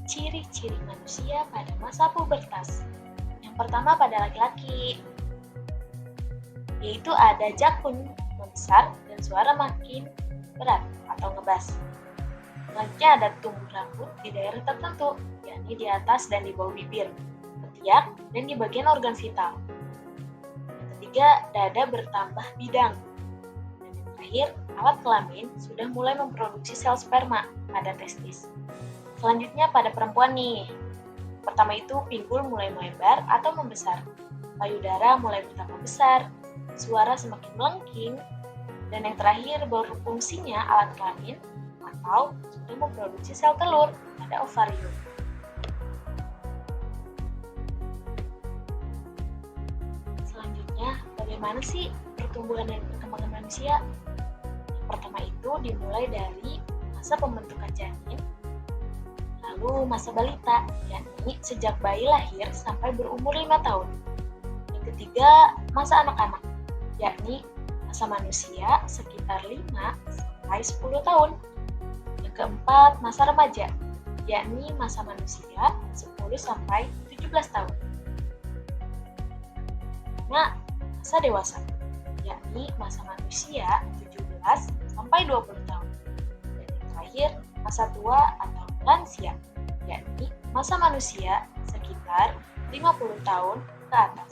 Ciri-ciri manusia pada masa pubertas. Yang pertama pada laki-laki, yaitu ada jakun membesar dan suara makin berat atau ngebas. Selanjutnya ada tumbuh rambut di daerah tertentu, yakni di atas dan di bawah bibir, ketiak, dan di bagian organ vital. Yang ketiga, dada bertambah bidang. Dan yang terakhir, alat kelamin sudah mulai memproduksi sel sperma pada testis. Selanjutnya pada perempuan nih. Pertama itu pinggul mulai melebar atau membesar, payudara mulai bertambah besar, suara semakin melengking, dan yang terakhir berfungsinya alat kelamin atau sudah memproduksi sel telur pada ovarium. Selanjutnya, bagaimana sih pertumbuhan dan perkembangan manusia? Yang pertama itu dimulai dari masa pembentukan janin, lalu masa balita, yakni sejak bayi lahir sampai berumur 5 tahun. Yang ketiga, masa anak-anak, yakni masa manusia sekitar 5 sampai 10 tahun. Yang keempat, masa remaja, yakni masa manusia 10 sampai 17 tahun. Nah, masa dewasa, yakni masa manusia 17 sampai 20 tahun. Dan yang terakhir, masa tua atau lansia, yakni masa manusia sekitar 50 tahun ke atas.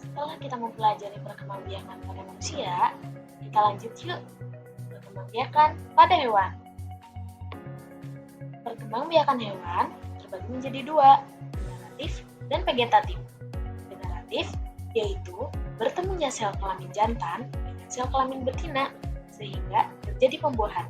Setelah kita mempelajari perkembangbiakan pada manusia, kita lanjut yuk perkembangbiakan pada hewan. Perkembangbiakan hewan terbagi menjadi dua, generatif dan vegetatif. Generatif yaitu bertemunya sel kelamin jantan dengan sel kelamin betina sehingga terjadi pembuahan.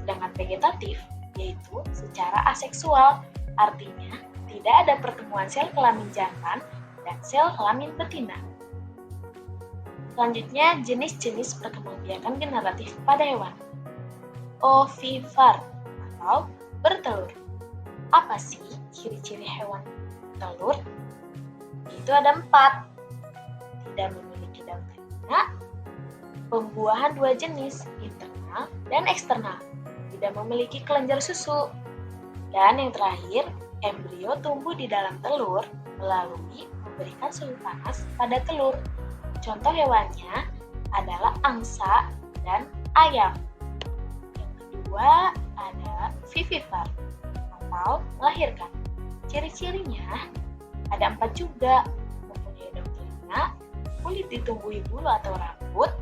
Sedangkan vegetatif yaitu secara aseksual, artinya tidak ada pertemuan sel kelamin jantan dan sel kelamin betina. Selanjutnya, jenis-jenis perkembangbiakan generatif pada hewan. Ovivar atau bertelur. Apa sih ciri-ciri hewan telur? Itu ada 4. Tidak memiliki daun telina, pembuahan 2 jenis, internal dan eksternal, tidak memiliki kelenjar susu, dan yang terakhir, embrio tumbuh di dalam telur melalui memberikan suhu panas pada telur. Contoh hewannya adalah angsa dan ayam. Yang kedua ada vivipar atau melahirkan. Ciri-cirinya ada 4 juga, mempunyai daun telinga, kulit ditumbuhi bulu atau rambut,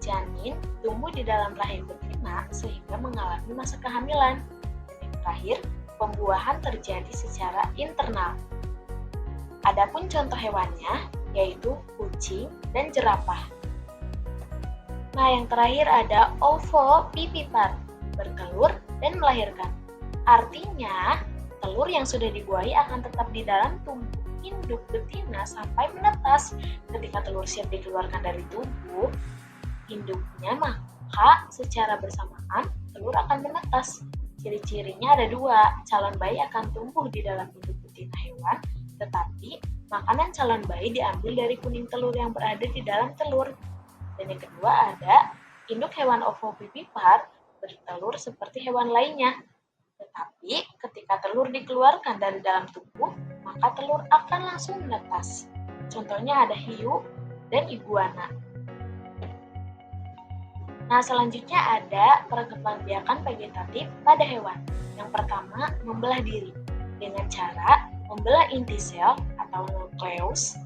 janin tumbuh di dalam rahim betina sehingga mengalami masa kehamilan. Dan yang terakhir, pembuahan terjadi secara internal. Adapun contoh hewannya yaitu kucing dan jerapah. Nah, yang terakhir ada ovovivipar, bertelur dan melahirkan. Artinya, telur yang sudah dibuahi akan tetap di dalam tubuh induk betina sampai menetas. Ketika telur siap dikeluarkan dari tubuh induknya, maka secara bersamaan telur akan menetas. Ciri-cirinya ada 2, calon bayi akan tumbuh di dalam induk betina hewan, tetapi makanan calon bayi diambil dari kuning telur yang berada di dalam telur. Dan yang kedua ada induk hewan ovovivipar bertelur seperti hewan lainnya. Tetapi ketika telur dikeluarkan dari dalam tubuh, maka telur akan langsung menetas. Contohnya ada hiu dan iguana. Nah, selanjutnya ada perkembangbiakan vegetatif pada hewan. Yang pertama, membelah diri dengan cara membelah inti sel atau nukleus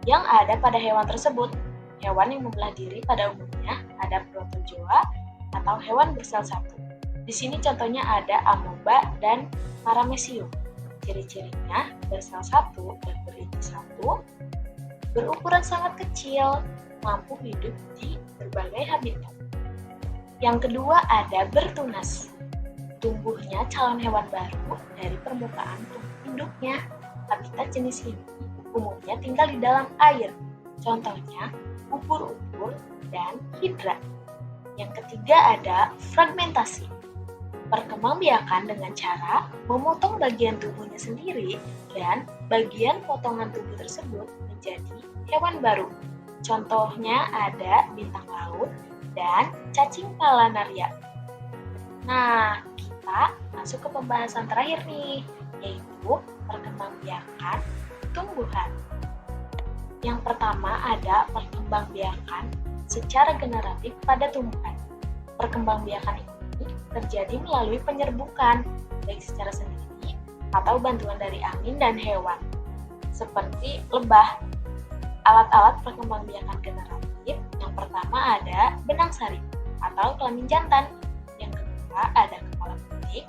yang ada pada hewan tersebut. Hewan yang membelah diri pada umumnya ada protozoa atau hewan bersel satu. Di sini contohnya ada amoeba dan paramecium. Ciri-cirinya bersel satu dan berinti satu, berukuran sangat kecil, mampu hidup di berbagai habitat. Yang kedua ada bertunas. Tumbuhnya calon hewan baru dari permukaan tubuh induknya. Habitat jenis ini umumnya tinggal di dalam air. Contohnya ubur-ubur dan hidra. Yang ketiga ada fragmentasi. Perkembangbiakan dengan cara memotong bagian tubuhnya sendiri dan bagian potongan tubuh tersebut menjadi hewan baru. Contohnya ada bintang laut dan cacing palanaria. Nah, kita masuk ke pembahasan terakhir nih, yaitu perkembangbiakan tumbuhan. Yang pertama ada perkembangbiakan secara generatif pada tumbuhan. Perkembangbiakan ini terjadi melalui penyerbukan, baik secara sendiri atau bantuan dari angin dan hewan, seperti lebah. Alat-alat perkembangbiakan generatif yang pertama ada benang sari atau kelamin jantan, yang kedua ada kepala putih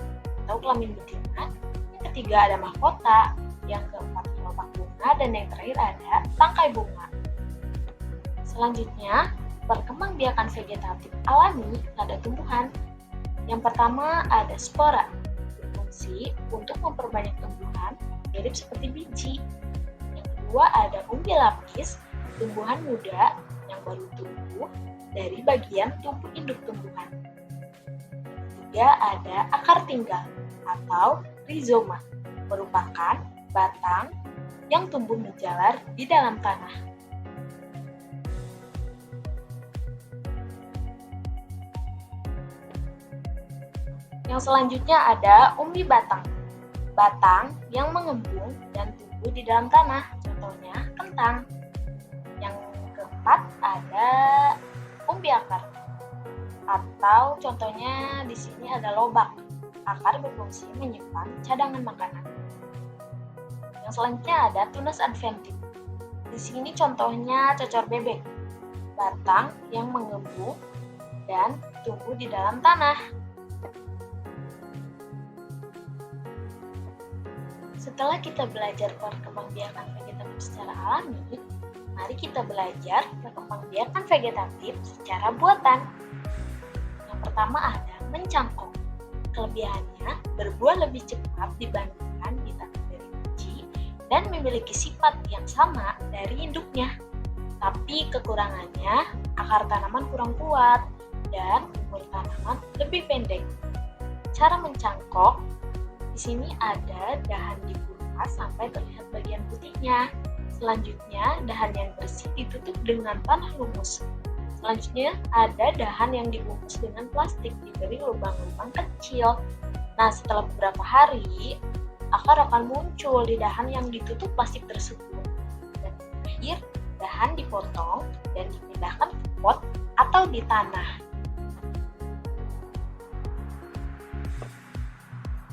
atau kelamin betina, yang ketiga ada mahkota, yang keempat kelopak bunga, dan yang terakhir ada tangkai bunga. Selanjutnya, perkembangbiakan vegetatif alami pada tumbuhan. Yang pertama ada spora, berfungsi untuk memperbanyak tumbuhan mirip seperti biji. Yang kedua ada umbi lapis, tumbuhan muda yang baru tumbuh dari bagian tubuh induk tumbuhan. Yang ketiga ada akar tinggal atau rizoma, merupakan batang yang tumbuh menjalar di dalam tanah. Yang selanjutnya ada umbi batang, batang yang mengembung dan tumbuh di dalam tanah, contohnya kentang. Yang keempat ada umbi akar, atau contohnya di sini ada lobak. Akar berfungsi menyimpan cadangan makanan. Yang selanjutnya ada tunas adventif. Di sini contohnya cocor bebek, batang yang mengembung dan tumbuh di dalam tanah. Setelah kita belajar perkembangbiakan vegetatif secara alami, mari kita belajar perkembangbiakan vegetatif secara buatan. Yang pertama ada mencangkok. Kelebihannya berbuah lebih cepat dibandingkan ditanam dari biji dan memiliki sifat yang sama dari induknya. Tapi kekurangannya, akar tanaman kurang kuat dan umur tanaman lebih pendek. Cara mencangkok, di sini ada dahan dikupas sampai terlihat bagian putihnya. Selanjutnya, dahan yang bersih ditutup dengan tanah lumus. Selanjutnya, ada dahan yang dibungkus dengan plastik, diberi lubang-lubang kecil. Nah, setelah beberapa hari, akar akan muncul di dahan yang ditutup plastik tersebut. Dan terakhir, dahan dipotong dan dipindahkan ke pot atau di tanah.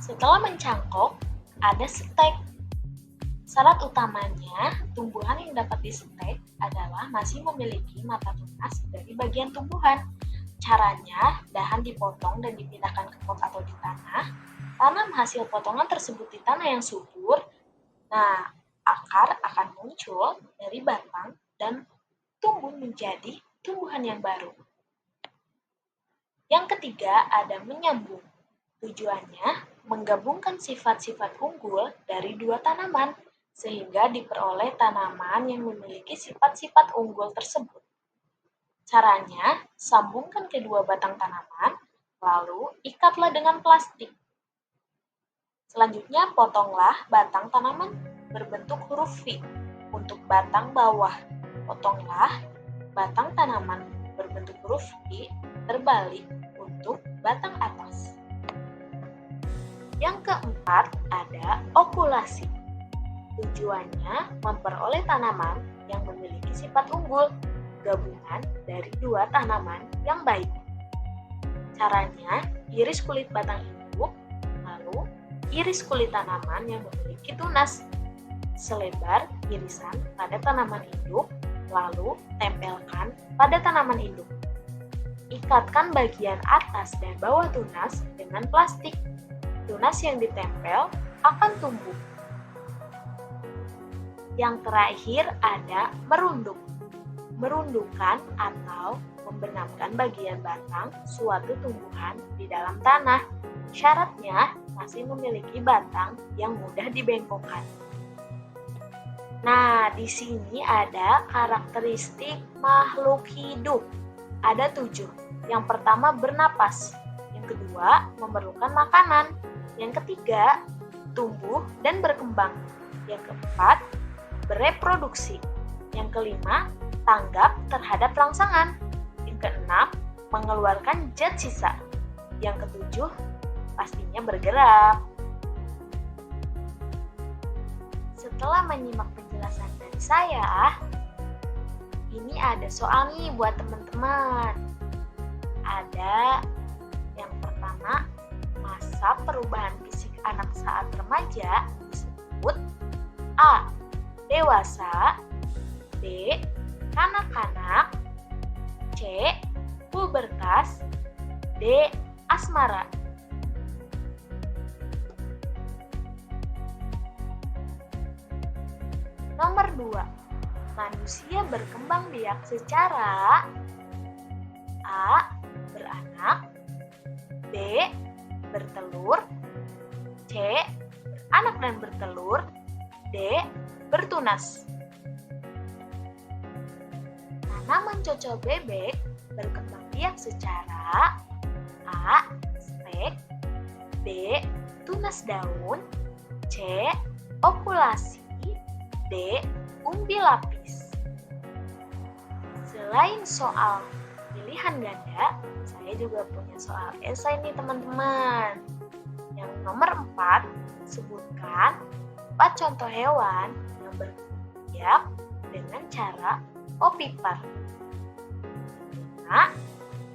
Setelah mencangkok, ada stek. Syarat utamanya, tumbuhan yang dapat disetek adalah masih memiliki mata tunas dari bagian tumbuhan. Caranya, dahan dipotong dan dipindahkan ke pot atau di tanah. Tanam hasil potongan tersebut di tanah yang subur. Nah, akar akan muncul dari batang dan tumbuh menjadi tumbuhan yang baru. Yang ketiga, ada menyambung. Tujuannya, menggabungkan sifat-sifat unggul dari dua tanaman, sehingga diperoleh tanaman yang memiliki sifat-sifat unggul tersebut. Caranya, sambungkan kedua batang tanaman, lalu ikatlah dengan plastik. Selanjutnya, potonglah batang tanaman berbentuk huruf V untuk batang bawah. Potonglah batang tanaman berbentuk huruf V terbalik untuk batang atas. Yang keempat ada okulasi. Tujuannya memperoleh tanaman yang memiliki sifat unggul, gabungan dari dua tanaman yang baik. Caranya, iris kulit batang induk, lalu iris kulit tanaman yang memiliki tunas. Selebar irisan pada tanaman induk, lalu tempelkan pada tanaman induk. Ikatkan bagian atas dan bawah tunas dengan plastik. Tunas yang ditempel akan tumbuh. Yang terakhir ada merunduk. Merundukkan atau membenamkan bagian batang suatu tumbuhan di dalam tanah. Syaratnya masih memiliki batang yang mudah dibengkokkan. Nah, di sini ada karakteristik makhluk hidup. Ada 7. Yang pertama bernapas. Yang kedua memerlukan makanan. Yang ketiga, tumbuh dan berkembang. Yang keempat, bereproduksi. Yang kelima, tanggap terhadap rangsangan. Yang keenam, mengeluarkan zat sisa. Yang ketujuh, pastinya bergerak. Setelah menyimak penjelasan dari saya, ini ada soal nih buat teman-teman. Ada yang pertama, masa perubahan fisik anak saat remaja disebut A. Dewasa, B. Kanak-kanak, C. Pubertas, D. Asmara. Nomor 2. Manusia berkembang biak secara A. Beranak, B. Bertelur, C. Beranak dan bertelur, D. Bertunas. Tanaman cocok bebek berkembang biak secara A. Spek, B. Tunas daun, C. Opulasi, D. Umbi lapis. Selain soal pilihan ganda, saya juga punya soal esai nih teman-teman. Yang nomor 4, sebutkan 4 contoh hewan yang berkembang biak dengan cara ovipar. 5.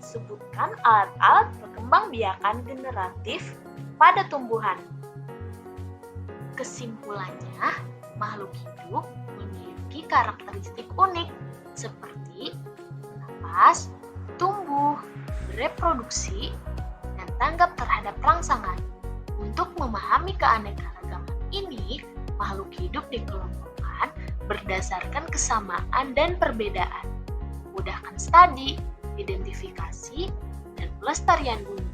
Sebutkan alat-alat perkembangbiakan generatif pada tumbuhan. Kesimpulannya, makhluk hidup memiliki karakteristik unik seperti bernafas, tumbuh, bereproduksi, dan tanggap terhadap rangsangan. Untuk memahami keanekaragaman ini, makhluk hidup dikelompokkan berdasarkan kesamaan dan perbedaan. Mudahkan studi, identifikasi, dan pelestarian bumi.